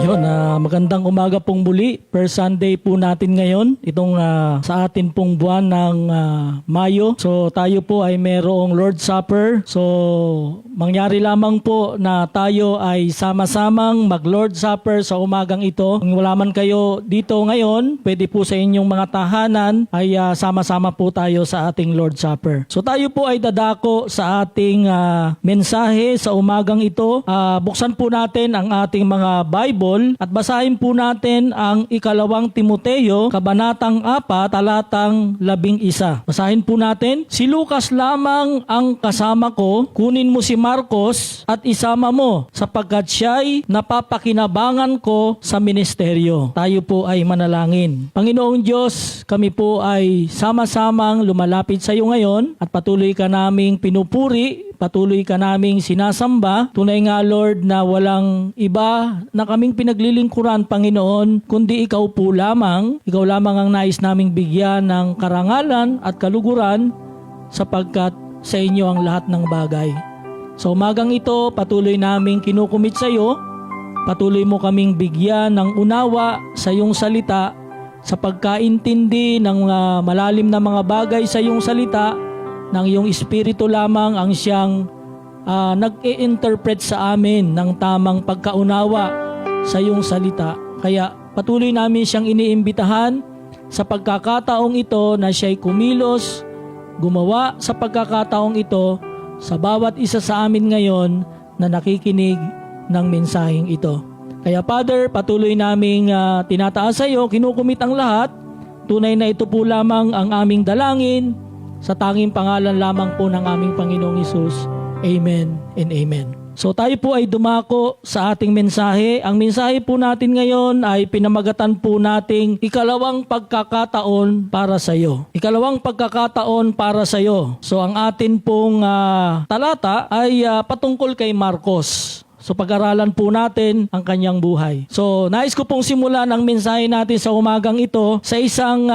Yun, magandang umaga pong muli. First Sunday po natin ngayon, itong sa atin pong buwan ng Mayo. So tayo po ay merong Lord's Supper. So mangyari lamang po na tayo ay sama-samang mag-Lord's Supper sa umagang ito. Kung wala man kayo dito ngayon, pwede po sa inyong mga tahanan ay sama-sama po tayo sa ating Lord's Supper. So tayo po ay dadako sa ating mensahe sa umagang ito. Buksan po natin ang ating mga Bible at basahin po natin ang ikalawang Timoteo, kabanatang 4, talatang 11. Basahin po natin. Si Lucas lamang ang kasama ko, kunin mo si Marcos at isama mo sapagkat siya'y napapakinabangan ko sa ministeryo. Tayo po ay manalangin. Panginoong Diyos, kami po ay sama-samang lumalapit sa iyo ngayon at patuloy ka naming pinupuri, patuloy ka naming sinasamba. Tunay nga Lord na walang iba na kaming pinaglilingkuran, Panginoon, kundi ikaw po lamang. Ikaw lamang ang nais naming bigyan ng karangalan at kaluguran sapagkat sa inyo ang lahat ng bagay. Sa umagang ito, patuloy naming kinukumit sa iyo. Patuloy mo kaming bigyan ng unawa sa iyong salita, sa pagkaintindi ng malalim na mga bagay sa iyong salita, ng iyong Espiritu lamang ang siyang nag-i-interpret sa amin ng tamang pagkaunawa sa iyong salita. Kaya patuloy namin siyang iniimbitahan sa pagkakataong ito na siya'y kumilos, gumawa sa pagkakataong ito sa bawat isa sa amin ngayon na nakikinig ng mensaheng ito. Kaya Father, patuloy naming tinataas sa iyo, kinukumit ang lahat. Tunay na ito po lamang ang aming dalangin sa tanging pangalan lamang po ng aming Panginoong Hesus. Amen and amen. So tayo po ay dumako sa ating mensahe. Ang mensahe po natin ngayon ay pinamagatan po nating ikalawang pagkakataon para sa iyo. Ikalawang pagkakataon para sa iyo. So ang atin pong talata ay patungkol kay Marcos. So pag-aralan po natin ang kanyang buhay. So nais ko pong simulan ang mensahe natin sa umagang ito sa isang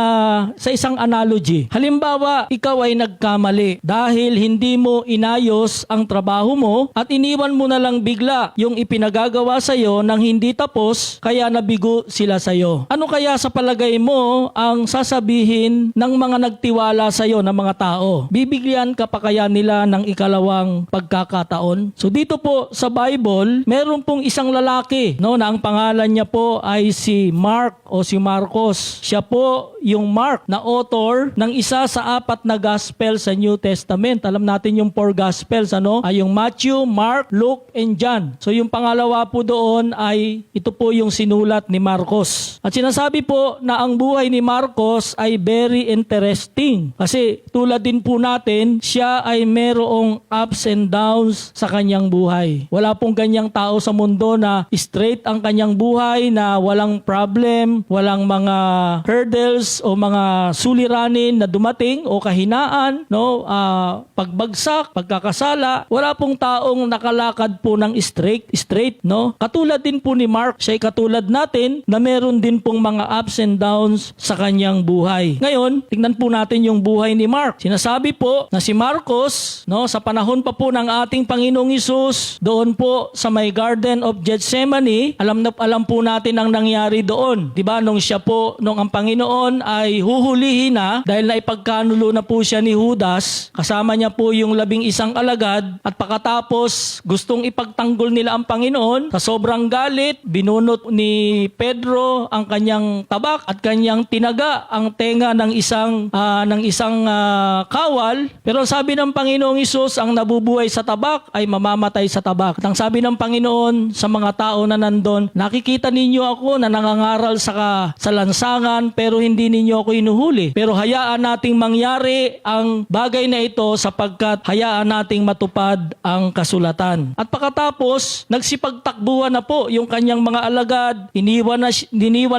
analogy. Halimbawa, ikaw ay nagkamali dahil hindi mo inayos ang trabaho mo at iniwan mo na lang bigla yung ipinagagawa sa iyo nang hindi tapos kaya nabigo sila sa iyo. Ano kaya sa palagay mo ang sasabihin ng mga nagtiwala sa iyo ng mga tao? Bibigyan ka pa kaya nila ng ikalawang pagkakataon? So dito po sa Bible, meron pong isang lalaki, no, na ang pangalan niya po ay si Mark o si Marcos. Siya po yung Mark na author ng isa sa 4 na gospel sa New Testament. Alam natin yung 4 gospels, ay yung Matthew, Mark, Luke, and John. So yung pangalawa po doon ay ito po yung sinulat ni Marcos. At sinasabi po na ang buhay ni Marcos ay very interesting. Kasi tulad din po natin, siya ay merong ups and downs sa kanyang buhay. Wala pong kanyang tao sa mundo na straight ang kanyang buhay, na walang problem, walang mga hurdles o mga suliranin na dumating o kahinaan, pagbagsak, pagkakasala. Wala pong taong nakalakad po ng straight, no? Katulad din po ni Mark, siya ay katulad natin na meron din pong mga ups and downs sa kanyang buhay. Ngayon, tingnan po natin yung buhay ni Mark. Sinasabi po na si Marcos, sa panahon pa po ng ating Panginoong Hesus, doon po sa may Garden of Gethsemane, alam po natin ang nangyari doon. Diba? Nung ang Panginoon ay huhulihin na dahil naipagkanulo na po siya ni Judas, kasama niya po yung 11 alagad, at pagkatapos gustong ipagtanggol nila ang Panginoon, sa sobrang galit, binunot ni Pedro ang kanyang tabak at kanyang tinaga ang tenga ng isang kawal. Pero sabi ng Panginoong Hesus, ang nabubuhay sa tabak ay mamamatay sa tabak. At ang sabi ng Panginoon sa mga tao na nandun, nakikita ninyo ako na nangangaral sa lansangan pero hindi ninyo ako inuhuli. Pero hayaan nating mangyari ang bagay na ito sapagkat hayaan nating matupad ang kasulatan. At pagkatapos, nagsipagtakbuhan na po yung kanyang mga alagad, iniwan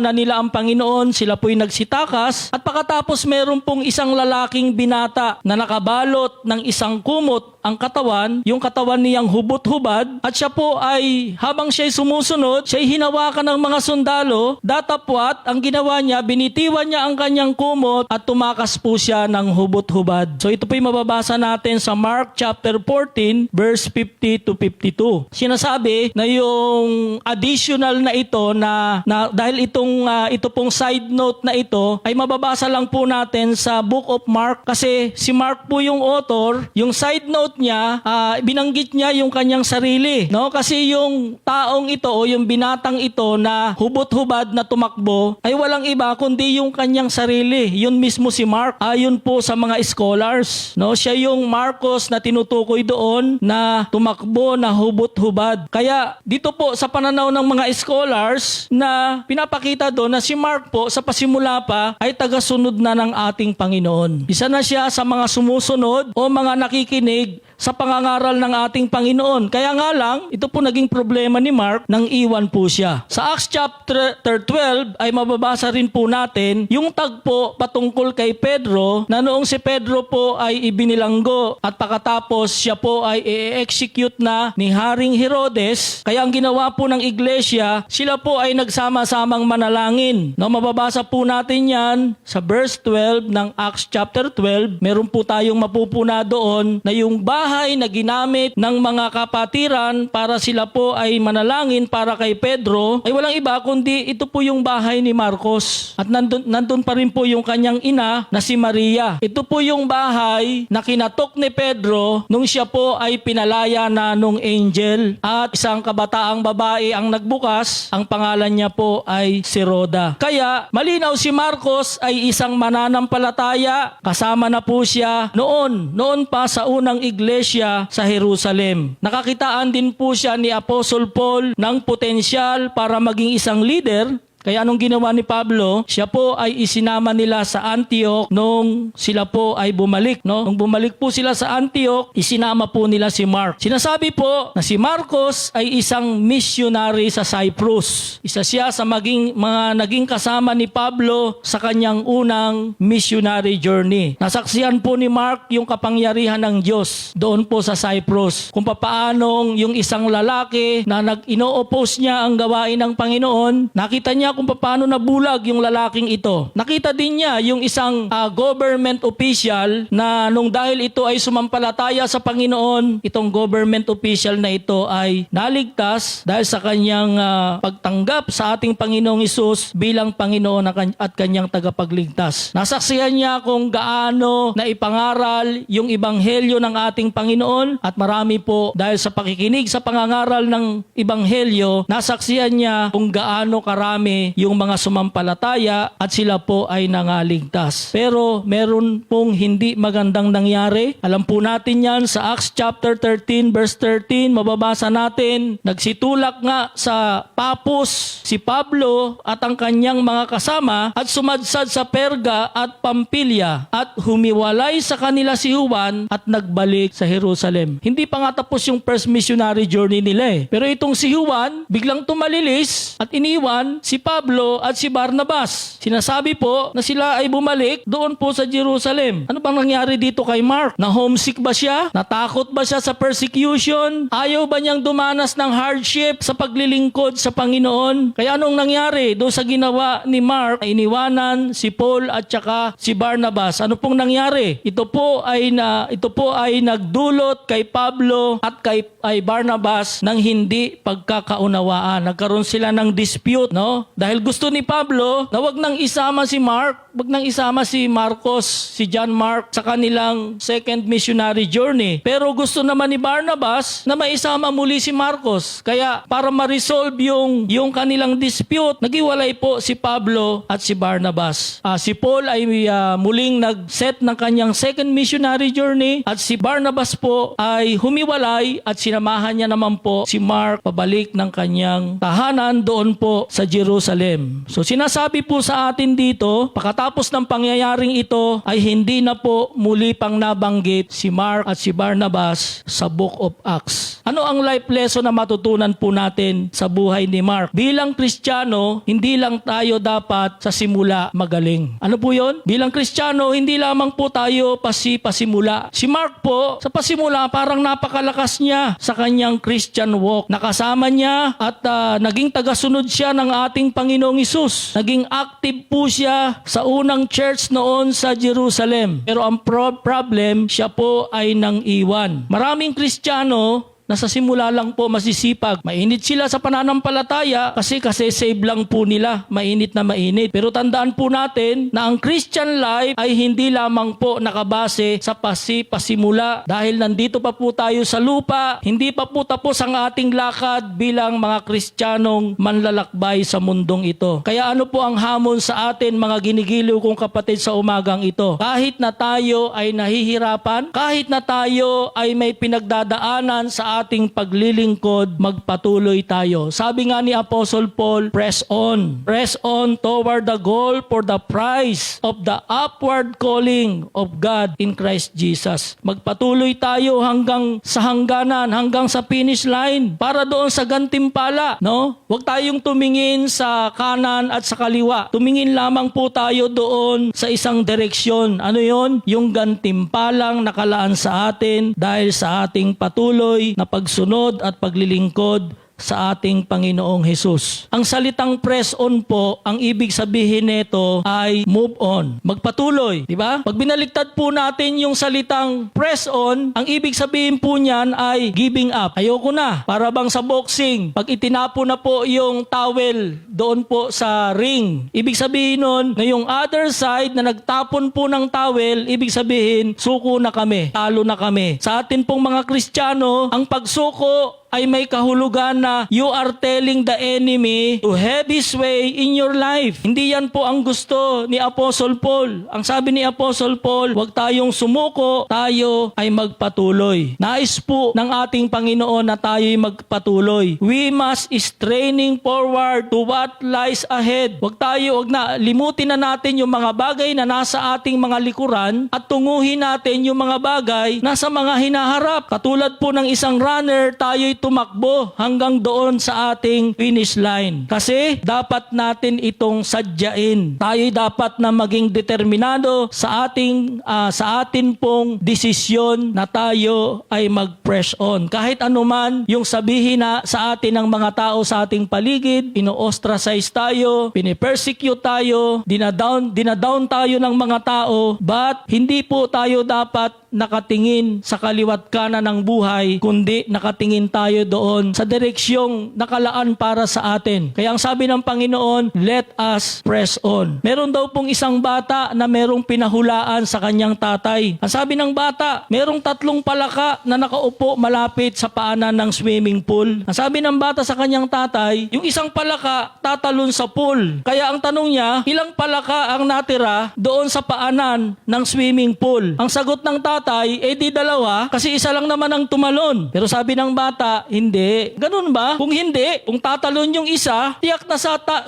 na nila ang Panginoon, sila po'y nagsitakas, at pagkatapos meron pong isang lalaking binata na nakabalot ng isang kumot ang katawan, yung katawan niyang hubot-hubad, at siya po ay, habang siya'y sumusunod, siya'y hinawakan ng mga sundalo, datapwat, ang ginawa niya, binitiwan niya ang kanyang kumot at tumakas po siya ng hubot-hubad. So ito po'y mababasa natin sa Mark chapter 14, verse 50 to 52. Sinasabi na yung additional na ito na dahil ito pong side note na ito ay mababasa lang po natin sa Book of Mark kasi si Mark po yung author, yung side note niya, binanggit niya yung kanyang sarili, no? Kasi yung taong ito o yung binatang ito na hubot-hubad na tumakbo ay walang iba kundi yung kanyang sarili. Yun mismo si Mark. Ayon po sa mga scholars, no? Siya yung Marcos na tinutukoy doon na tumakbo na hubot-hubad. Kaya dito po sa pananaw ng mga scholars na pinapakita doon na si Mark po sa pasimula pa ay tagasunod na ng ating Panginoon. Isa na siya sa mga sumusunod o mga nakikinig sa pangangaral ng ating Panginoon. Kaya nga lang, ito po naging problema ni Mark nang iwan po siya. Sa Acts chapter 12 ay mababasa rin po natin yung tagpo patungkol kay Pedro na noong si Pedro po ay ibinilanggo at pagkatapos siya po ay i-execute na ni Haring Herodes. Kaya ang ginawa po ng iglesia, sila po ay nagsama-samang manalangin. No, mababasa po natin yan sa verse 12 ng Acts chapter 12. Meron po tayong mapupuna doon na yung bahay na ginamit ng mga kapatiran para sila po ay manalangin para kay Pedro ay walang iba kundi ito po yung bahay ni Marcos. At nandun pa rin po yung kanyang ina na si Maria. Ito po yung bahay na kinatok ni Pedro nung siya po ay pinalaya na nung angel. At isang kabataang babae ang nagbukas, ang pangalan niya po ay si Rhoda. Kaya malinaw si Marcos ay isang mananampalataya. Kasama na po siya noon pa sa unang iglesia sa Jerusalem. Nakakitaan din po siya ni Apostle Paul ng potensyal para maging isang leader. Kaya anong ginawa ni Pablo? Siya po ay isinama nila sa Antioch nung sila po ay bumalik. No? Nung bumalik po sila sa Antioch, isinama po nila si Mark. Sinasabi po na si Marcos ay isang missionary sa Cyprus. Isa siya sa mga naging kasama ni Pablo sa kanyang unang missionary journey. Nasaksihan po ni Mark yung kapangyarihan ng Diyos doon po sa Cyprus. Kung papaanong yung isang lalaki na ino-oppose niya ang gawain ng Panginoon, nakita niya kung paano nabulag yung lalaking ito. Nakita din niya yung isang government official na nung dahil ito ay sumampalataya sa Panginoon, itong government official na ito ay naligtas dahil sa kanyang pagtanggap sa ating Panginoong Hesus bilang Panginoon at kanyang tagapagligtas. Nasaksihan niya kung gaano na ipangaral yung ebanghelyo ng ating Panginoon at marami po dahil sa pakikinig sa pangangaral ng ebanghelyo, nasaksihan niya kung gaano karami yung mga sumampalataya at sila po ay nangaligtas. Pero meron pong hindi magandang nangyari. Alam po natin yan sa Acts chapter 13 verse 13, mababasa natin, nagsitulak nga sa Papos si Pablo at ang kanyang mga kasama at sumadsad sa Perga at Pampilya at humiwalay sa kanila si Juan at nagbalik sa Jerusalem. Hindi pa nga tapos yung first missionary journey nila Pero itong si Juan biglang tumalilis at iniwan si Pablo at si Barnabas. Sinasabi po na sila ay bumalik doon po sa Jerusalem. Ano bang nangyari dito kay Mark? Na homesick ba siya? Natakot ba siya sa persecution? Ayaw ba niyang dumanas ng hardship sa paglilingkod sa Panginoon? Kaya anong nangyari doon sa ginawa ni Mark? Iniwanan si Paul at saka si Barnabas. Ano pong nangyari? Ito po ay nagdulot kay Pablo at kay Barnabas ng hindi pagkakaunawaan. Nagkaroon sila ng dispute, no? Dahil gusto ni Pablo na wag nang isama si Marcos, si John Mark sa kanilang second missionary journey. Pero gusto naman ni Barnabas na maisama muli si Marcos. Kaya para ma-resolve yung kanilang dispute, naghiwalay po si Pablo at si Barnabas. Si Paul ay muling nag-set ng kanyang second missionary journey at si Barnabas po ay humiwalay at sinamahan niya naman po si Mark pabalik ng kanyang tahanan doon po sa Jerusalem. So sinasabi po sa atin dito, pagkatapos pagkatapos ng pangyayaring ito ay hindi na po muli pang nabanggit si Mark at si Barnabas sa Book of Acts. Ano ang life lesson na matutunan po natin sa buhay ni Mark? Bilang Kristiyano, hindi lang tayo dapat sa simula magaling. Ano po yun? Bilang Kristiyano, hindi lamang po tayo pasimula. Si Mark po, sa pasimula, parang napakalakas niya sa kanyang Christian walk. Nakasama niya at naging tagasunod siya ng ating Panginoong Hesus. Naging active po siya sa unang church noon sa Jerusalem. Pero ang problem, siya po ay nang iwan. Maraming Kristiyano na sa simula lang po masisipag. Mainit sila sa pananampalataya kasi save lang po nila. Mainit na mainit. Pero tandaan po natin na ang Christian life ay hindi lamang po nakabase sa pasimula. Dahil nandito pa po tayo sa lupa, hindi pa po tapos ang ating lakad bilang mga Kristiyanong manlalakbay sa mundong ito. Kaya ano po ang hamon sa atin mga ginigiliw kong kapatid sa umagang ito? Kahit na tayo ay nahihirapan, kahit na tayo ay may pinagdadaanan sa ating paglilingkod, magpatuloy tayo. Sabi nga ni Apostle Paul, press on. Press on toward the goal for the prize of the upward calling of God in Christ Jesus. Magpatuloy tayo hanggang sa hangganan, hanggang sa finish line, para doon sa gantimpala, no? Huwag tayong tumingin sa kanan at sa kaliwa. Tumingin lamang po tayo doon sa isang direksyon. Ano yon? Yung gantimpalang nakalaan sa atin dahil sa ating patuloy na pagsunod at paglilingkod sa ating Panginoong Hesus. Ang salitang press on po, ang ibig sabihin nito ay move on. Magpatuloy, di ba? Pag binaliktad po natin yung salitang press on, ang ibig sabihin po niyan ay giving up. Ayoko na. Para bang sa boxing, pag itinapo na po yung towel doon po sa ring, ibig sabihin nun na yung other side na nagtapon po ng towel, ibig sabihin, suko na kami, talo na kami. Sa atin pong mga Kristiyano, ang pagsuko ay may kahulugan na you are telling the enemy to have his way in your life. Hindi yan po ang gusto ni Apostle Paul. Ang sabi ni Apostle Paul, huwag tayong sumuko, tayo ay magpatuloy. Nais po ng ating Panginoon na tayo'y magpatuloy. We must straining forward to what lies ahead. Huwag na, limutin na natin yung mga bagay na nasa ating mga likuran at tunguhin natin yung mga bagay nasa mga hinaharap. Katulad po ng isang runner, tayo'y tumakbo hanggang doon sa ating finish line. Kasi dapat natin itong sadyain. Tayo dapat na maging determinado sa atin pong desisyon na tayo ay mag-press on. Kahit anuman yung sabihin na sa atin ng mga tao sa ating paligid, ino-ostracize tayo, pinipersecute tayo, dinadown tayo ng mga tao, but hindi po tayo dapat nakatingin sa kaliwat kanan ng buhay, kundi nakatingin tayo doon sa direksyong nakalaan para sa atin. Kaya ang sabi ng Panginoon, let us press on. Meron daw pong isang bata na merong pinahulaan sa kanyang tatay. Ang sabi ng bata, merong 3 palaka na nakaupo malapit sa paanan ng swimming pool. Ang sabi ng bata sa kanyang tatay, yung isang palaka tatalon sa pool. Kaya ang tanong niya, ilang palaka ang natira doon sa paanan ng swimming pool? Ang sagot ng tatay, di 2 kasi isa lang naman ang tumalon. Pero sabi ng bata, hindi. Ganun ba? Kung hindi, kung tatalon yung isa, tiyak na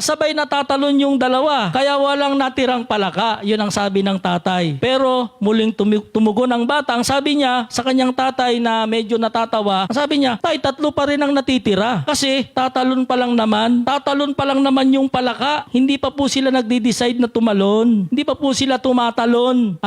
sabay na tatalon yung 2. Kaya walang natirang palaka. Yun ang sabi ng tatay. Pero muling tumugon ang bata. Ang sabi niya sa kanyang tatay na medyo natatawa, ang sabi niya, tay, 3 pa rin ang natitira. Kasi tatalon pa lang naman yung palaka. Hindi pa po sila nagde-decide na tumalon. Hindi pa po sila tumatalon.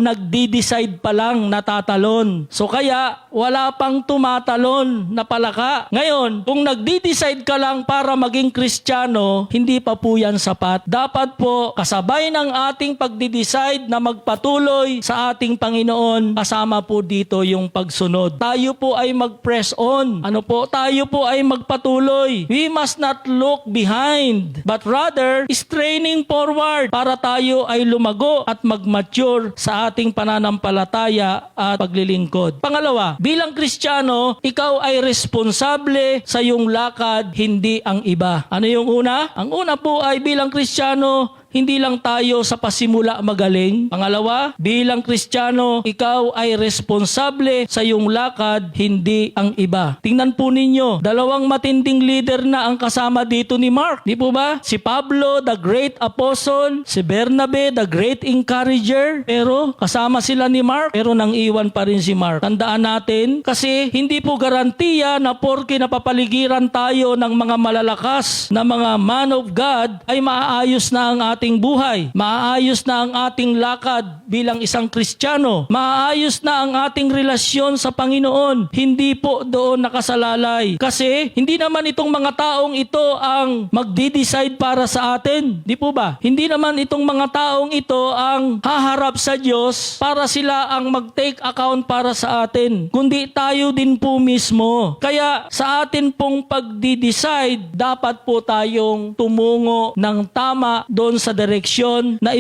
Nagde-decide pa lang natatalon. So kaya wala pang tumatalon na palaka. Ngayon, kung nagdi-decide ka lang para maging Kristiyano, hindi pa po yan sapat. Dapat po kasabay ng ating pagdi-decide na magpatuloy sa ating Panginoon, kasama po dito yung pagsunod. Tayo po ay mag-press on. Tayo po ay magpatuloy. We must not look behind, but rather straining forward para tayo ay lumago at mag-mature sa ating pananampalataya at paglilingkod. Pangalawa, bilang Kristiyano, ikaw ay responsable sa iyong lakad, hindi ang iba. Ano yung una? Ang una po ay bilang Kristiyano, hindi lang tayo sa pasimula magaling. Pangalawa, bilang Kristiyano, ikaw ay responsable sa iyong lakad, hindi ang iba. Tingnan po ninyo, dalawang matinding leader na ang kasama dito ni Mark. Di po ba? Si Pablo, the great apostle, si Bernabe, the great encourager, pero kasama sila ni Mark, pero nang iwan pa rin si Mark. Tandaan natin, kasi hindi po garantiya na porke napapaligiran tayo ng mga malalakas na mga man of God, ay maaayos na ang ating buhay. Maaayos na ang ating lakad bilang isang Kristiyano. Maaayos na ang ating relasyon sa Panginoon. Hindi po doon nakasalalay. Kasi hindi naman itong mga taong ito ang magdi-decide para sa atin. Di po ba? Hindi naman itong mga taong ito ang haharap sa Diyos para sila ang mag-take account para sa atin. Kundi tayo din po mismo. Kaya sa atin pong pagdi-decide, dapat po tayong tumungo ng tama doon sa direksyon na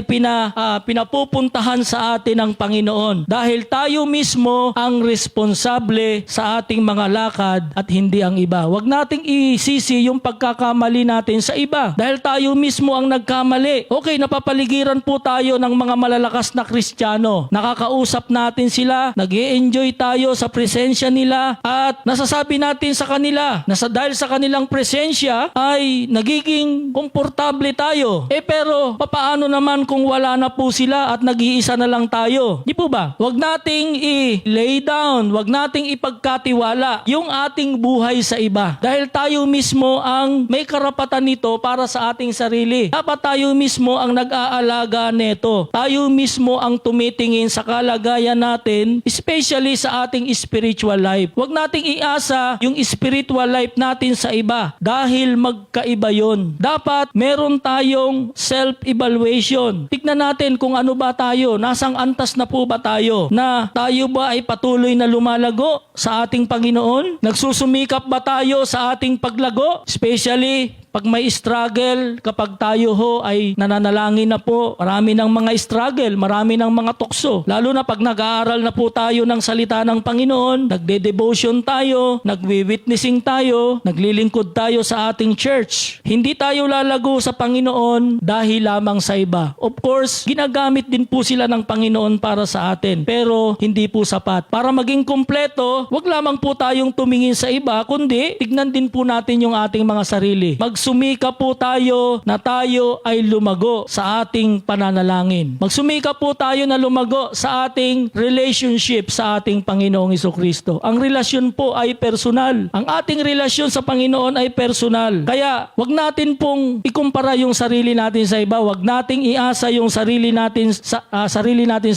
pinapupuntahan sa atin ng Panginoon. Dahil tayo mismo ang responsable sa ating mga lakad at hindi ang iba. Huwag nating isisi yung pagkakamali natin sa iba. Dahil tayo mismo ang nagkamali. Okay, napapaligiran po tayo ng mga malalakas na Kristiyano. Nakakausap natin sila, nag-i-enjoy tayo sa presensya nila at nasasabi natin sa kanila na dahil sa kanilang presensya ay nagiging komportable tayo. Pero papaano naman kung wala na po sila at nag-iisa na lang tayo? Di po ba? Huwag nating i-lay down, huwag nating ipagkatiwala yung ating buhay sa iba. Dahil tayo mismo ang may karapatan nito para sa ating sarili. Dapat tayo mismo ang nag-aalaga neto. Tayo mismo ang tumitingin sa kalagayan natin, especially sa ating spiritual life. Huwag nating iasa yung spiritual life natin sa iba dahil magkaiba yon. Dapat meron tayong self-evaluation. Tignan natin kung ano ba tayo, nasang antas na po ba tayo, na tayo ba ay patuloy na lumalago sa ating Panginoon? Nagsusumikap ba tayo sa ating paglago? Especially pag may struggle, kapag tayo ho ay nananalangin na po, marami ng mga struggle, marami ng mga tukso. Lalo na pag nag-aaral na po tayo ng salita ng Panginoon, nagde-devotion tayo, nagwi-witnessing tayo, naglilingkod tayo sa ating church. Hindi tayo lalago sa Panginoon dahil lamang sa iba. Of course, ginagamit din po sila ng Panginoon para sa atin, pero hindi po sapat. Para maging kumpleto, wag lamang po tayong tumingin sa iba, kundi tignan din po natin yung ating mga sarili. Magsumika po tayo na tayo ay lumago sa ating pananalangin. Magsumika po tayo na lumago sa ating relationship sa ating Panginoong Jesucristo. Ang relasyon po ay personal. Ang ating relasyon sa Panginoon ay personal. Kaya wag natin pong ikumpara yung sarili natin sa iba. Wag nating iasa yung sarili natin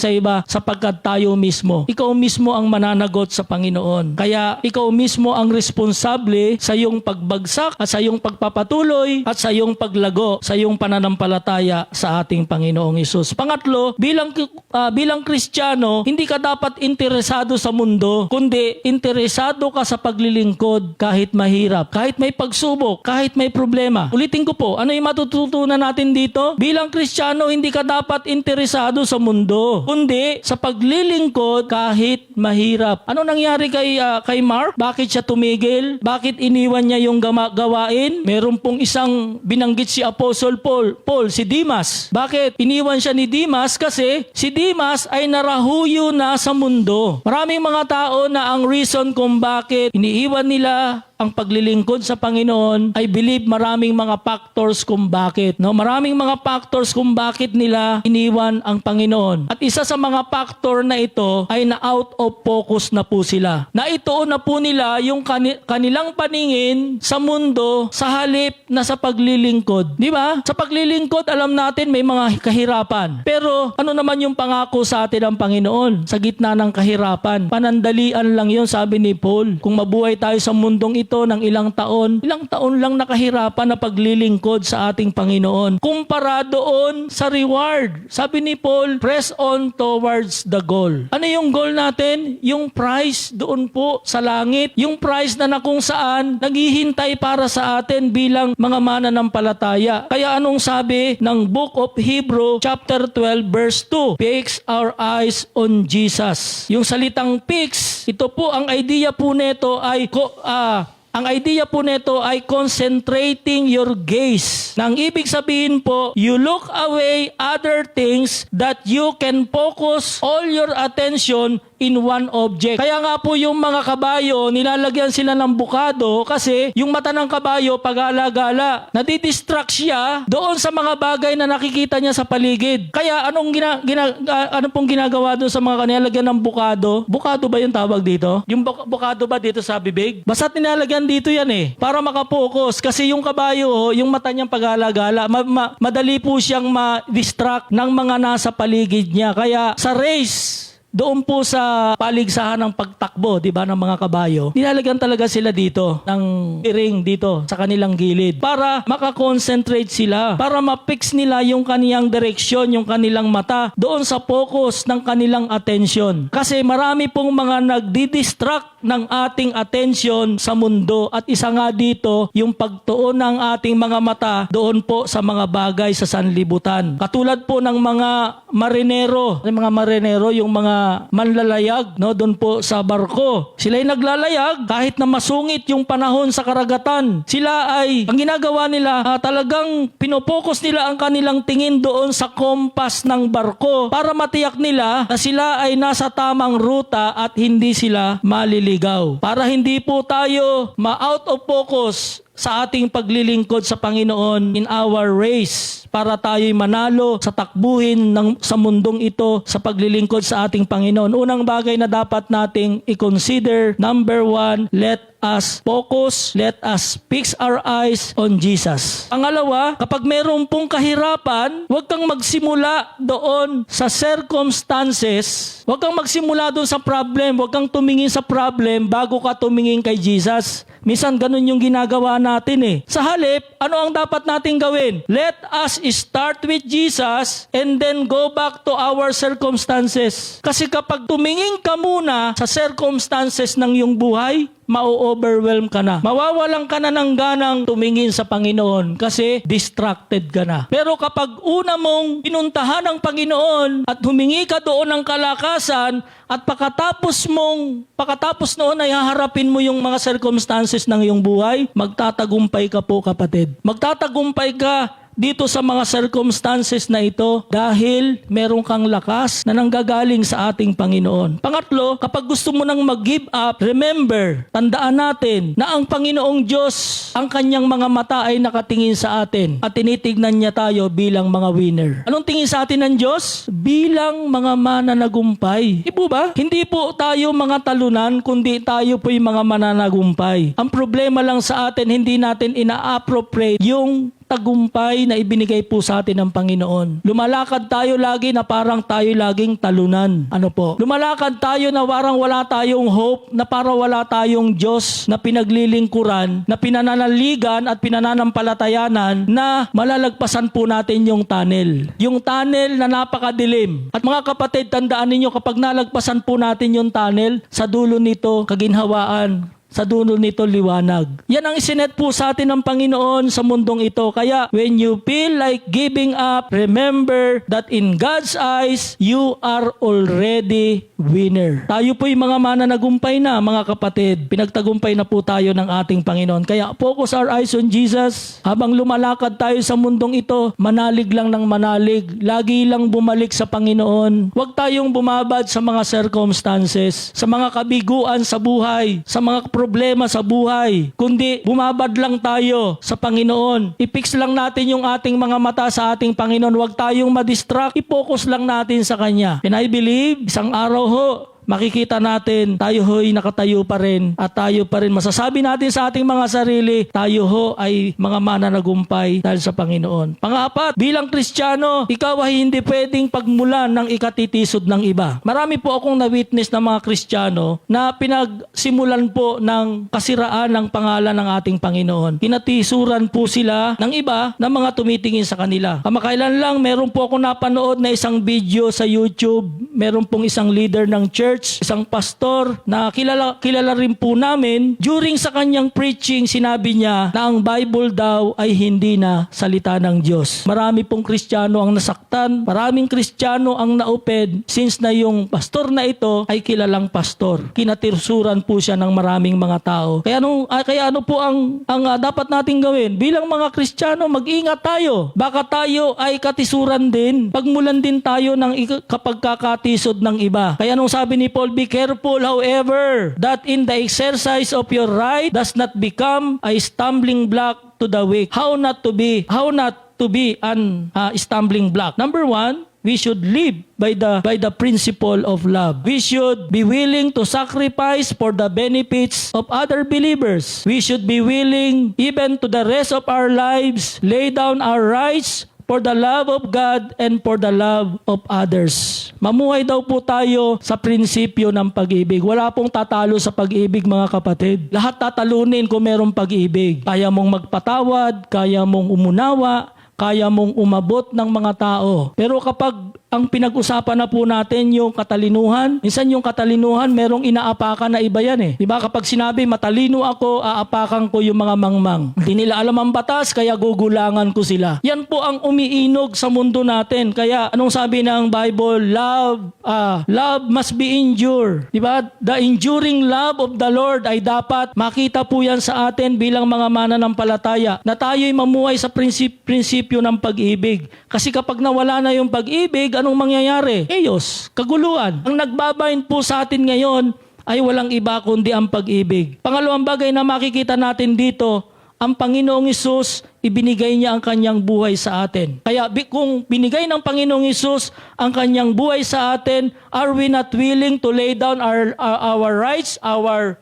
sa iba sapagkat tayo mismo. Ikaw mismo ang mananagot sa Panginoon. Kaya ikaw mismo ang responsable sa iyong pagbagsak at sa iyong pagpapatuloy at sa iyong paglago, sa iyong pananampalataya sa ating Panginoong Hesus. Pangatlo, bilang Kristiyano, hindi ka dapat interesado sa mundo, kundi interesado ka sa paglilingkod kahit mahirap, kahit may pagsubok, kahit may problema. Ulitin ko po, ano yung matututunan natin dito? Bilang Kristiyano, hindi ka dapat interesado sa mundo, kundi sa paglilingkod kahit mahirap. Ano nangyari kay Mark? Bakit siya tumigil? Bakit iniwan niya yung gawain? Meron pong isang binanggit si Apostle Paul, si Dimas. Bakit iniwan siya ni Dimas? Kasi si Dimas ay narahuyo na sa mundo. Maraming mga tao na ang reason kung bakit iniiwan nila ang paglilingkod sa Panginoon, I believe maraming mga factors kung bakit. No? Maraming mga factors kung bakit nila iniwan ang Panginoon. At isa sa mga factor na ito ay na out of focus na po sila. Naituon na po nila yung kanilang paningin sa mundo sa halip na sa paglilingkod. Di ba? Sa paglilingkod, alam natin may mga kahirapan. Pero ano naman yung pangako sa atin ng Panginoon? Sa gitna ng kahirapan, panandalian lang yun, sabi ni Paul. Kung mabuhay tayo sa mundong ito ng ilang taon lang nakahirapan na paglilingkod sa ating Panginoon. Kumpara doon sa reward. Sabi ni Paul, press on towards the goal. Ano yung goal natin? Yung prize doon po sa langit. Yung prize na kung saan naghihintay para sa atin bilang mga mananampalataya. Kaya anong sabi ng Book of Hebrew chapter 12 verse 2? Fix our eyes on Jesus. Yung salitang fix, ito po ang idea po nito ay Ang idea po nito ay concentrating your gaze. Nang ibig sabihin po, you look away other things that you can focus all your attention in one object. Kaya nga po yung mga kabayo, nilalagyan sila ng bukado kasi yung mata ng kabayo pag-alagala. Nadidistract siya doon sa mga bagay na nakikita niya sa paligid. Kaya ano pong ginagawa doon sa mga nilalagyan ng bukado? Bukado ba yung tawag dito? Yung bukado ba dito sa bibig? Basta't nilalagyan dito yan para makapokus. Kasi yung kabayo, yung mata niyang pag-alagala, madali po siyang ma-distract ng mga nasa paligid niya. Kaya sa race, doon po sa paligsahan ng pagtakbo, di ba, ng mga kabayo, nilalagyan talaga sila dito ng ring dito sa kanilang gilid para makakonsentrate sila, para ma-fix nila yung kaniyang direksyon, yung kanilang mata doon sa focus ng kanilang attention. Kasi marami pong mga nagdi-distract ng ating attention sa mundo at isa nga dito yung pagtuon ng ating mga mata doon po sa mga bagay sa sanlibutan. Katulad po ng mga marinero, yung mga manlalayag, no, doon po sa barko. Sila'y naglalayag kahit na masungit yung panahon sa karagatan. Sila ay, ang ginagawa nila, talagang pinopokus nila ang kanilang tingin doon sa kompas ng barko para matiyak nila na sila ay nasa tamang ruta at hindi sila maliligaw. Para hindi po tayo ma-out of focus sa ating paglilingkod sa Panginoon in our race, para tayo'y manalo sa takbuhin sa mundong ito sa paglilingkod sa ating Panginoon. Unang bagay na dapat nating i-consider, number 1, let us focus, let us fix our eyes on Jesus. Pangalawa, kapag meron pong kahirapan, huwag kang magsimula doon sa circumstances, huwag kang magsimula doon sa problem, huwag kang tumingin sa problem bago ka tumingin kay Jesus. Minsan ganun yung ginagawa natin Sa halip, ano ang dapat nating gawin? Let us start with Jesus and then go back to our circumstances. Kasi kapag tumingin ka muna sa circumstances ng iyong buhay, ma-overwhelm ka na. Mawawalan ka na ng ganang tumingin sa Panginoon kasi distracted ka na. Pero kapag una mong pinuntahan ang Panginoon at humingi ka doon ng kalakasan at pagkatapos noon ay haharapin mo yung mga circumstances ng iyong buhay, magtatagumpay ka po, kapatid. Magtatagumpay ka dito sa mga circumstances na ito dahil meron kang lakas na nanggagaling sa ating Panginoon. Pangatlo, kapag gusto mo nang mag-give up, remember, tandaan natin na ang Panginoong Diyos, ang kanyang mga mata ay nakatingin sa atin at tinitignan niya tayo bilang mga winner. Anong tingin sa atin ng Diyos? Bilang mga mananagumpay. Di po ba? Hindi po tayo mga talunan, kundi tayo po yung mga mananagumpay. Ang problema lang sa atin, hindi natin ina-appropriate yung tagumpay na ibinigay po sa atin ng Panginoon. Lumalakad tayo lagi na parang tayo laging talunan. Ano po? Lumalakad tayo na parang wala tayong hope, na parang wala tayong Diyos na pinaglilingkuran, na pinananaligan at pinananampalatayanan, na malalagpasan po natin yung tunnel. Yung tunnel na napakadilim. At mga kapatid, tandaan ninyo, kapag nalagpasan po natin yung tunnel, sa dulo nito, kaginhawaan. Sa dulo nito, liwanag. Yan ang isinet po sa atin ng Panginoon sa mundong ito. Kaya, when you feel like giving up, remember that in God's eyes, you are already winner. Tayo po'y mga mananagumpay na, mga kapatid. Pinagtagumpay na po tayo ng ating Panginoon. Kaya, focus our eyes on Jesus. Habang lumalakad tayo sa mundong ito, manalig lang ng manalig. Lagi lang bumalik sa Panginoon. Huwag tayong bumabad sa mga circumstances, sa mga kabiguan sa buhay, sa mga problema sa buhay, kundi bumabad lang tayo sa Panginoon. I-fix lang natin yung ating mga mata sa ating Panginoon. Huwag tayong ma-distract. I-focus lang natin sa Kanya. And I believe, isang araw makikita natin, tayo ho'y nakatayo pa rin at tayo pa rin masasabi natin sa ating mga sarili, tayo ho ay mga mananagumpay dahil sa Panginoon. Pang-apat, bilang Kristiyano, ikaw ay hindi pwedeng pagmulan ng ikatitisod ng iba. Marami po akong na-witness ng mga Kristiyano na pinagsimulan po ng kasiraan ng pangalan ng ating Panginoon. Kinatisuran po sila ng iba na mga tumitingin sa kanila. Kamakailan lang, meron po akong napanood na isang video sa YouTube. Meron pong isang leader ng church church, isang pastor na kilala rin po namin. During sa kanyang preaching, sinabi niya na ang Bible daw ay hindi na salita ng Diyos. Marami pong Kristiyano ang nasaktan, maraming Kristiyano ang nauped since na yung pastor na ito ay kilalang pastor. Kinatirsuran po siya ng maraming mga tao. Kaya ano po ang dapat nating gawin? Bilang mga Kristiyano, mag-ingat tayo. Baka tayo ay katisuran din. Pagmulan din tayo ng kapagkakatisod ng iba. Kaya nung sabi ni Paul, be careful however that in the exercise of your right does not become a stumbling block to the weak. How not to be an stumbling block? Number one, we should live by the principle of love. We should be willing to sacrifice for the benefits of other believers. We should be willing, even to the rest of our lives, lay down our rights for the love of God and for the love of others. Mamuhay daw po tayo sa prinsipyo ng pag-ibig. Wala pong tatalo sa pag-ibig, mga kapatid. Lahat tatalunin kung merong pag-ibig. Kaya mong magpatawad, kaya mong umunawa, kaya mong umabot ng mga tao. Pero kapag ang pinag-usapan na po natin yung katalinuhan, minsan yung katalinuhan merong inaapakan na iba yan eh. Diba kapag sinabi matalino ako, aapakan ko yung mga mangmang. Hindi nila alam ang batas, kaya gugulangan ko sila. Yan po ang umiinog sa mundo natin. Kaya anong sabi ng Bible? Love must be endured. Diba? The enduring love of the Lord ay dapat makita po yan sa atin bilang mga mananampalataya na tayo'y mamuhay sa prinsipyo ng pag-ibig. Kasi kapag nawala na yung pag-ibig, anong mangyayari? Chaos, kaguluhan. Ang nagbabind po sa atin ngayon ay walang iba kundi ang pag-ibig. Pangalawang bagay na makikita natin dito, ang Panginoong Hesus, ibinigay niya ang kanyang buhay sa atin. Kaya kung binigay ng Panginoong Hesus ang kanyang buhay sa atin, are we not willing to lay down our rights, our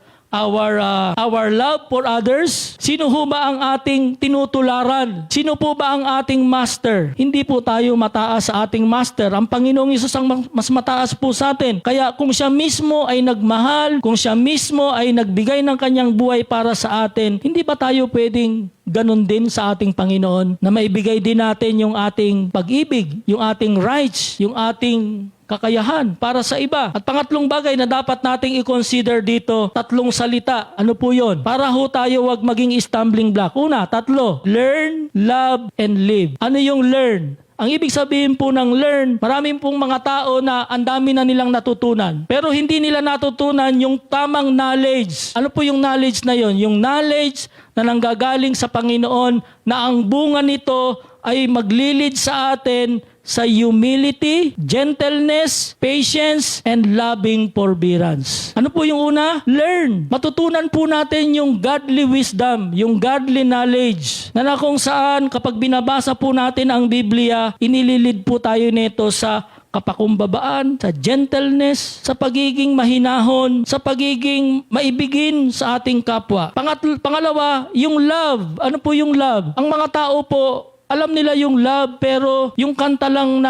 love for others? Sino ho ba ang ating tinutularan? Sino po ba ang ating master? Hindi po tayo mataas sa ating master. Ang Panginoong Hesus ang mas mataas po sa atin. Kaya kung siya mismo ay nagmahal, kung siya mismo ay nagbigay ng kanyang buhay para sa atin, hindi ba tayo pwedeng ganun din sa ating Panginoon na maibigay din natin yung ating pag-ibig, yung ating rights, yung ating kakayahan para sa iba? At pangatlong bagay na dapat nating i-consider dito, tatlong salita. Ano po yun? Para ho tayo wag maging stumbling block. Una, tatlo. Learn, love, and live. Ano yung learn? Ang ibig sabihin po ng learn, maraming pong mga tao na ang dami na nilang natutunan. Pero hindi nila natutunan yung tamang knowledge. Ano po yung knowledge na yon? Yung knowledge na nanggagaling sa Panginoon na ang bunga nito ay maglilid sa atin sa humility, gentleness, patience, and loving forbearance. Ano po yung una? Learn. Matutunan po natin yung godly wisdom, yung godly knowledge, na kung saan kapag binabasa po natin ang Biblia, inililid po tayo nito sa kapakumbabaan, sa gentleness, sa pagiging mahinahon, sa pagiging maibigin sa ating kapwa. Pangalawa, yung love. Ano po yung love? Ang mga tao po, alam nila yung love, pero yung kanta lang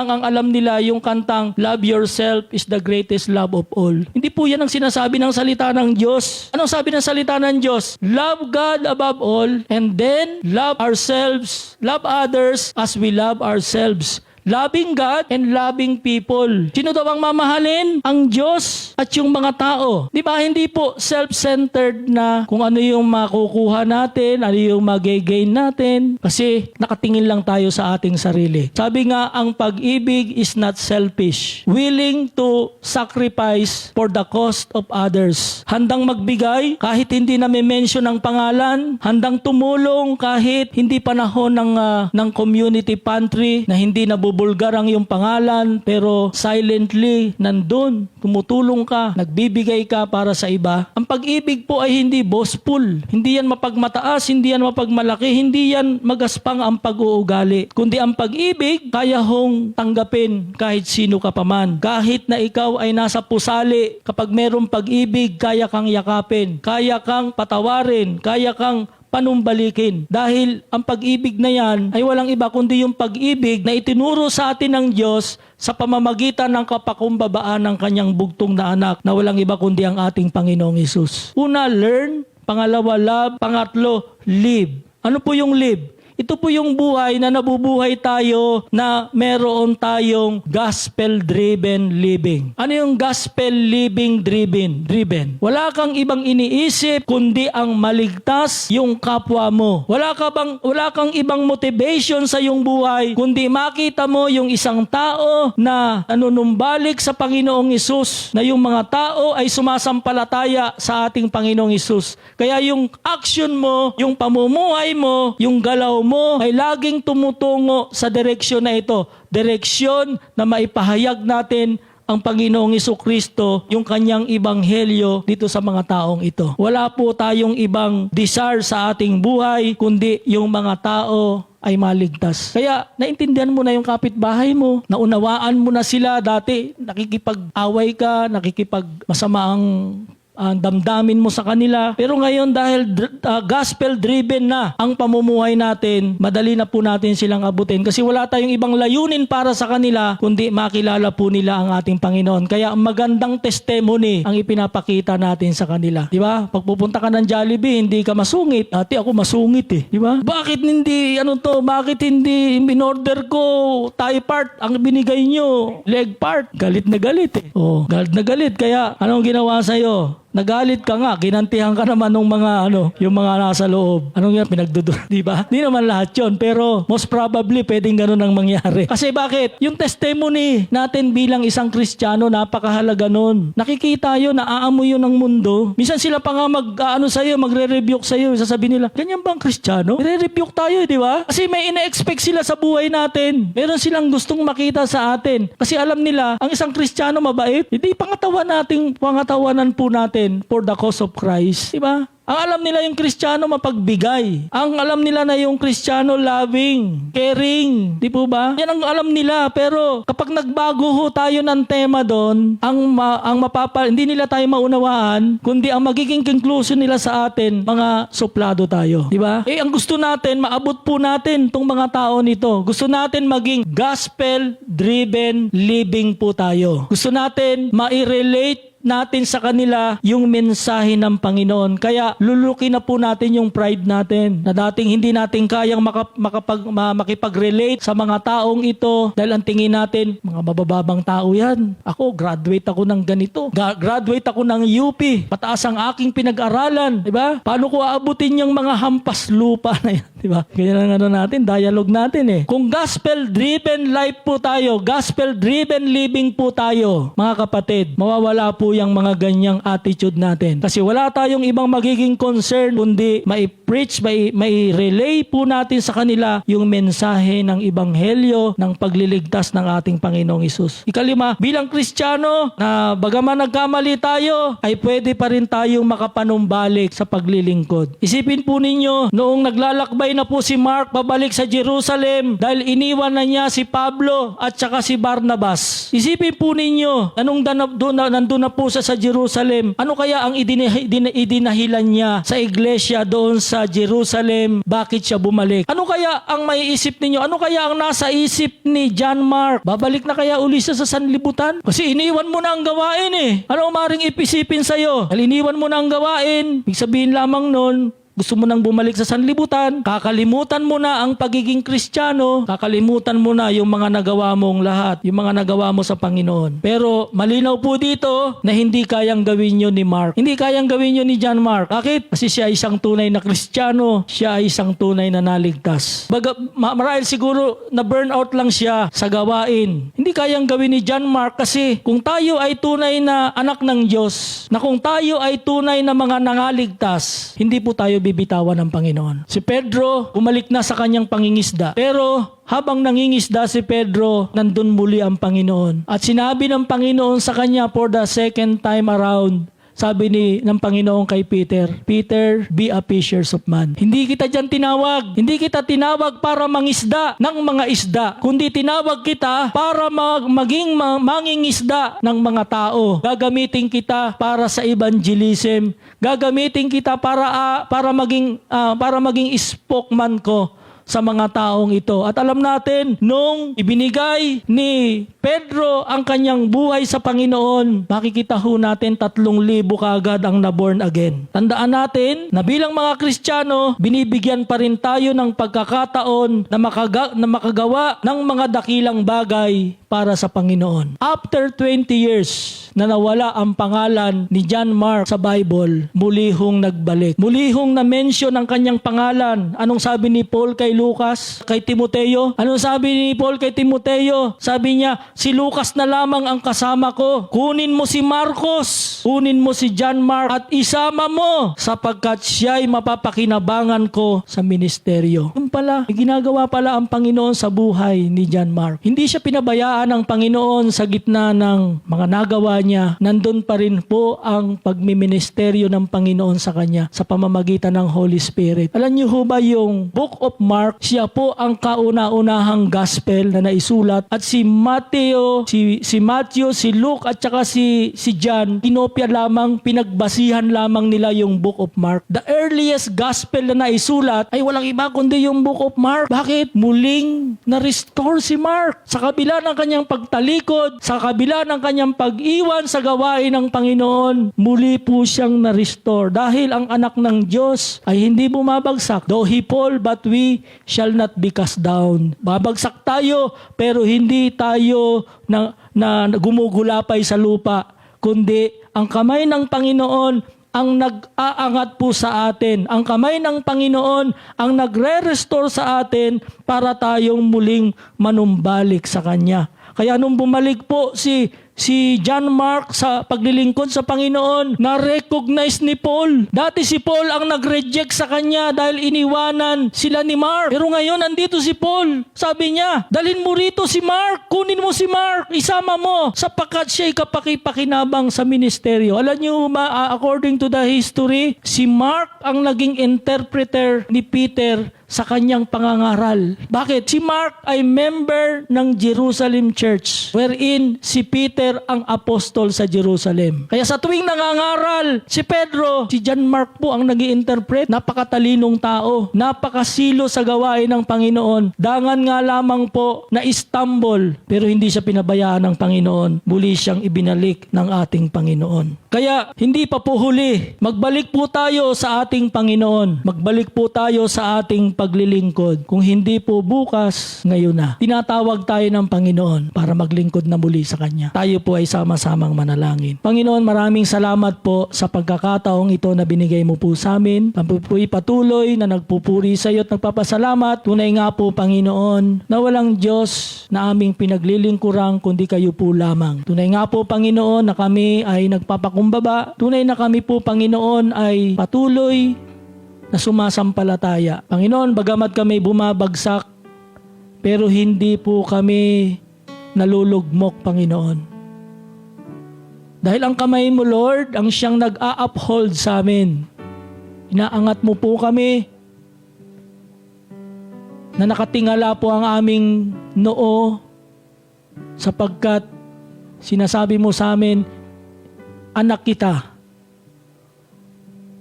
ang alam nila, yung kantang love yourself is the greatest love of all. Hindi po yan ang sinasabi ng salita ng Diyos. Anong sabi ng salita ng Diyos? Love God above all, and then love ourselves, love others as we love ourselves. Loving God and loving people. Sino daw ang mamahalin? Ang Diyos at yung mga tao. Di ba? Hindi po self-centered na kung ano yung makukuha natin, ano yung mag-gain natin. Kasi nakatingin lang tayo sa ating sarili. Sabi nga, ang pag-ibig is not selfish. Willing to sacrifice for the cost of others. Handang magbigay kahit hindi na may mention ng pangalan. Handang tumulong kahit hindi panahon ng community pantry na hindi nabubulgar ang iyong pangalan, pero silently nandun, tumutulong ka, nagbibigay ka para sa iba. Ang pag-ibig po ay hindi boastful, hindi yan mapagmataas, hindi yan mapagmalaki, hindi yan magaspang ang pag-uugali. Kundi ang pag-ibig, kaya hong tanggapin kahit sino ka paman. Kahit na ikaw ay nasa pusali, kapag merong pag-ibig, kaya kang yakapin, kaya kang patawarin, kaya kang panumbalikin. Dahil ang pag-ibig na yan ay walang iba kundi yung pag-ibig na itinuro sa atin ng Diyos sa pamamagitan ng kapakumbabaan ng kanyang bugtong na anak na walang iba kundi ang ating Panginoong Hesus. Una, learn. Pangalawa, love. Pangatlo, live. Ano po yung live? Ito po yung buhay na nabubuhay tayo na meron tayong gospel-driven living. Ano yung gospel living driven? Wala kang ibang iniisip kundi ang maligtas yung kapwa mo. Wala kang ibang motivation sa iyong buhay kundi makita mo yung isang tao na nanunumbalik sa Panginoong Hesus, na yung mga tao ay sumasampalataya sa ating Panginoong Hesus. Kaya yung action mo, yung pamumuhay mo, yung galaw mo ay laging tumutungo sa direksyon na ito. Direksyon na maipahayag natin ang Panginoong Jesucristo, yung kanyang ebanghelyo dito sa mga taong ito. Wala po tayong ibang desire sa ating buhay, kundi yung mga tao ay maligtas. Kaya naintindihan mo na yung kapitbahay mo, naunawaan mo na sila dati, nakikipag-away ka, masama ang damdamin mo sa kanila. Pero ngayon dahil gospel-driven na ang pamumuhay natin, madali na po natin silang abutin. Kasi wala tayong ibang layunin para sa kanila, kundi makilala po nila ang ating Panginoon. Kaya magandang testimony ang ipinapakita natin sa kanila. Di ba? Pag pupunta ka ng Jollibee, hindi ka masungit. Ate, ako masungit eh. Di ba? Bakit hindi, bakit hindi in-order ko thigh part ang binigay nyo? Leg part. Galit na galit eh. Oh, galit na galit. Kaya anong ginawa sa'yo? Nagalit ka nga, ginantihan ka naman ng mga yung mga nasa loob. Anong yan, pinagduduro, di ba? Di naman lahat yun, pero most probably pwedeng ganun ang mangyari. Kasi bakit? Yung testimony natin bilang isang Kristiyano, napakahalaga nun. Nakikita yun, naaamoy yun ng mundo. Minsan sila pa nga magre-rebuke sa'yo, sasabihin nila, ganyan ba ang Kristiyano? Re-rebuke tayo, di ba? Kasi may ina-expect sila sa buhay natin. Meron silang gustong makita sa atin. Kasi alam nila, ang isang Kristiyano mabait, hindi pangatawanan po natin for the cause of Christ. Diba? Ang alam nila yung Kristiyano mapagbigay. Ang alam nila na yung Kristiyano loving, caring. Di po ba? Yan ang alam nila. Pero kapag nagbago ho tayo ng tema doon, hindi nila tayo maunawaan, kundi ang magiging conclusion nila sa atin, mga suplado tayo. Di ba? Ang gusto natin, maabot po natin tong mga tao nito. Gusto natin maging gospel-driven living po tayo. Gusto natin ma-relate natin sa kanila yung mensahe ng Panginoon. Kaya lulukin na po natin yung pride natin na dating hindi natin kayang makipag-relate sa mga taong ito dahil ang tingin natin, mga mabababang tao yan. Ako, graduate ako ng ganito. Graduate ako ng UP. Pataas ang aking pinag-aralan. Diba? Paano ko aabutin yung mga hampas lupa na yan? Diba? Ganyan ang natin, dialogue natin eh. Kung gospel-driven life po tayo, gospel-driven living po tayo, mga kapatid, mawawala po yung mga ganyang attitude natin. Kasi wala tayong ibang magiging concern kundi mai-preach, mai-relay po natin sa kanila yung mensahe ng ebanghelyo ng pagliligtas ng ating Panginoong Hesus. Ikalima, bilang Kristiyano na bagaman nagkamali tayo, ay pwede pa rin tayong makapanumbalik sa paglilingkod. Isipin po ninyo, noong naglalakbay na po si Mark pabalik sa Jerusalem dahil iniwan na niya si Pablo at saka si Barnabas. Isipin po ninyo, nandun na po sa Jerusalem, ano kaya ang idinahilan niya sa iglesia doon sa Jerusalem? Bakit siya bumalik? Ano kaya ang maiisip ninyo? Ano kaya ang nasa isip ni John Mark? Babalik na kaya uli siya sa sanlibutan? Kasi iniwan mo na ang gawain eh. Ano maring ipisipin sa'yo? Dahil iniwan mo na ang gawain, ibig sabihin lamang nun, gusto mo nang bumalik sa sanlibutan, kakalimutan mo na ang pagiging Kristiyano, kakalimutan mo na yung mga nagawa mong lahat, yung mga nagawa mo sa Panginoon. Pero malinaw po dito na hindi kayang gawin yun ni Mark. Hindi kayang gawin yun ni John Mark. Bakit? Kasi siya ay isang tunay na Kristiyano, siya ay isang tunay na naligtas. Marahil siguro na burnout lang siya sa gawain. Hindi kayang gawin ni John Mark kasi kung tayo ay tunay na anak ng Diyos, na kung tayo ay tunay na mga nangaligtas, hindi po tayo bibitawan ng Panginoon. Si Pedro, bumalik na sa kanyang pangingisda. Pero habang nangingisda si Pedro, nandun muli ang Panginoon. At sinabi ng Panginoon sa kanya for the second time around, sabi ng Panginoon kay Peter, Peter, be a fisher of man. Hindi kita dyan tinawag. Hindi kita tinawag para mangisda ng mga isda, kundi tinawag kita para maging mangingisda ng mga tao. Gagamitin kita para sa evangelism. Gagamitin kita para maging spokesman ko sa mga taong ito. At alam natin, nung ibinigay ni Pedro ang kanyang buhay sa Panginoon, makikita ho natin 3,000 kaagad ang naborn again. Tandaan natin na bilang mga Kristiyano, binibigyan pa rin tayo ng pagkakataon na makagawa ng mga dakilang bagay para sa Panginoon. After 20 years na nawala ang pangalan ni John Mark sa Bible, muli hong nagbalik. Muli hong na-mention ang kanyang pangalan. Anong sabi ni Paul kay Lucas, kay Timoteo? Anong sabi ni Paul kay Timoteo? Sabi niya, si Lucas na lamang ang kasama ko. Kunin mo si Marcos, kunin mo si John Mark at isama mo sapagkat siya'y mapapakinabangan ko sa ministeryo. Yung pala, ginagawa pala ang Panginoon sa buhay ni John Mark. Hindi siya pinabayaan ng Panginoon sa gitna ng mga nagawa niya. Nandun pa rin po ang pagmiministeryo ng Panginoon sa kanya sa pamamagitan ng Holy Spirit. Alam niyo ho ba yung Book of Mark, siya po ang kauna-unahang gospel na naisulat at si Matthew, si Luke at saka si John, kinopya lamang, pinagbasihan lamang nila yung Book of Mark. The earliest gospel na naisulat ay walang iba kundi yung Book of Mark. Bakit? Muling na-restore si Mark. Sa kabila ng kanyang pagtalikod, sa kabila ng kanyang pag-iwan sa gawain ng Panginoon, muli po siyang na-restore. Dahil ang anak ng Diyos ay hindi bumabagsak. Though he fall, but we shall not be cast down. Babagsak tayo, pero hindi tayo na gumugulapay sa lupa, kundi ang kamay ng Panginoon ang nag-aangat po sa atin. Ang kamay ng Panginoon ang nagre-restore sa atin para tayong muling manumbalik sa Kanya. Kaya nung bumalik po si John Mark sa paglilingkod sa Panginoon, na-recognize ni Paul. Dati si Paul ang nag-reject sa kanya dahil iniwanan sila ni Mark. Pero ngayon, andito si Paul. Sabi niya, dalhin mo rito si Mark. Kunin mo si Mark. Isama mo. Sapagkat siya'y kapakipakinabang sa ministeryo. Alam niyo, according to the history, si Mark ang naging interpreter ni Peter sa kanyang pangangaral. Bakit? Si Mark ay member ng Jerusalem Church, wherein si Peter ang apostol sa Jerusalem. Kaya sa tuwing nangangaral si Pedro, si John Mark po ang nag-i-interpret. Napakatalinong tao, napakasilo sa gawain ng Panginoon. Dangan nga lamang po na istumble, pero hindi siya pinabayaan ng Panginoon. Muli siyang ibinalik ng ating Panginoon. Kaya hindi pa po huli. Magbalik po tayo sa ating Panginoon. Magbalik po tayo sa ating paglilingkod. Kung hindi po bukas, ngayon na. Tinatawag tayo ng Panginoon para maglingkod na muli sa Kanya. Tayo po ay sama-samang manalangin. Panginoon, maraming salamat po sa pagkakataong ito na binigay mo po sa amin. Kami po'y patuloy na nagpupuri sa iyo at nagpapasalamat. Tunay nga po, Panginoon, na walang Diyos na aming pinaglilingkurang kundi kayo po lamang. Tunay nga po, Panginoon, na kami ay nagpapakumbaba. Tunay na kami po, Panginoon, ay patuloy na sumasampalataya. Panginoon, bagamat kami bumabagsak, pero hindi po kami nalulugmok, Panginoon. Dahil ang kamay mo, Lord, ang siyang nag-a-uphold sa amin. Inaangat mo po kami na nakatingala po ang aming noo sapagkat sinasabi mo sa amin, anak kita.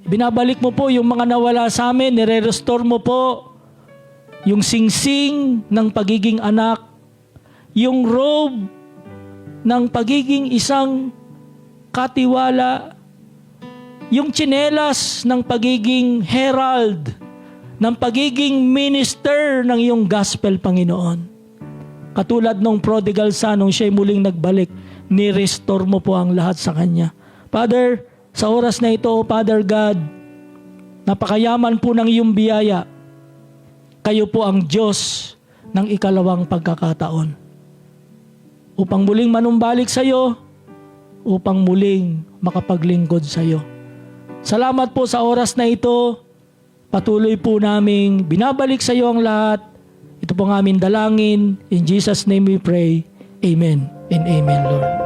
Binabalik mo po yung mga nawala sa amin, nire-restore mo po yung singsing ng pagiging anak, yung robe ng pagiging isang katiwala, yung tsinelas ng pagiging herald, ng pagiging minister ng iyong gospel, Panginoon. Katulad nung prodigal son, nung siya'y muling nagbalik, ni-restore mo po ang lahat sa kanya. Father, sa oras na ito, Father God, napakayaman po ng iyong biyaya. Kayo po ang Diyos ng ikalawang pagkakataon. Upang muling manumbalik sa iyo, upang muling makapaglingkod sa iyo. Salamat po sa oras na ito. Patuloy po naming binabalik sa iyo ang lahat. Ito po ang aming dalangin. In Jesus' name we pray. Amen and amen, Lord.